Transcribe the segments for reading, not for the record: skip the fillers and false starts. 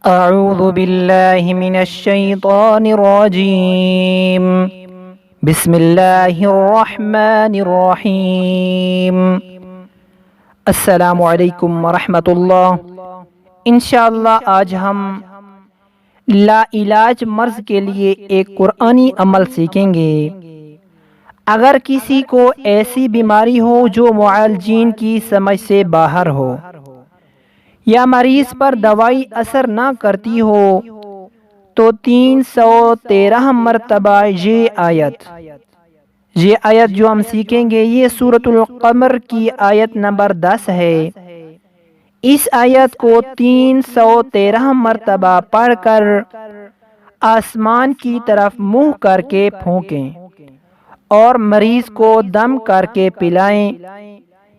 اعوذ باللہ من الشیطان الرجیم بسم اللہ الرحمن الرحیم۔ السلام علیکم ورحمۃ اللہ۔ انشاءاللہ آج ہم لا علاج مرض کے لیے ایک قرآنی عمل سیکھیں گے۔ اگر کسی کو ایسی بیماری ہو جو معالجین کی سمجھ سے باہر ہو یا مریض پر دوائی اثر نہ کرتی ہو تو 313 مرتبہ یہ آیت جو ہم سیکھیں گے یہ سورۃ القمر کی آیت نمبر 10 ہے۔ اس آیت کو 313 مرتبہ پڑھ کر آسمان کی طرف منہ کر کے پھونکیں اور مریض کو دم کر کے پلائیں۔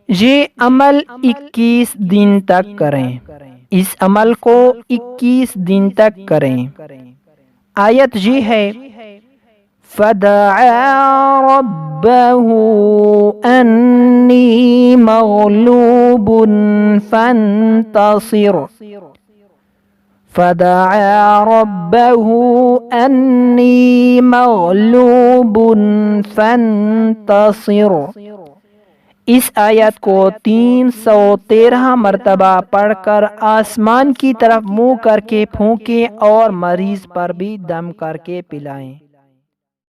یہ عمل 21 دن تک کریں۔ اس عمل کو 21 دن تک کریں۔ آیت یہ ہے: فَدَعَا رَبَّهُ أَنِّي مَغْلُوبٌ فَانتَصِرْ فَدَعَا رَبَّهُ أَنِّي مَغْلُوبٌ فَانتَصِرْ۔ اس آیت کو 313 مرتبہ پڑھ کر آسمان کی طرف منہ کر کے پھونکیں اور مریض پر بھی دم کر کے پلائیں۔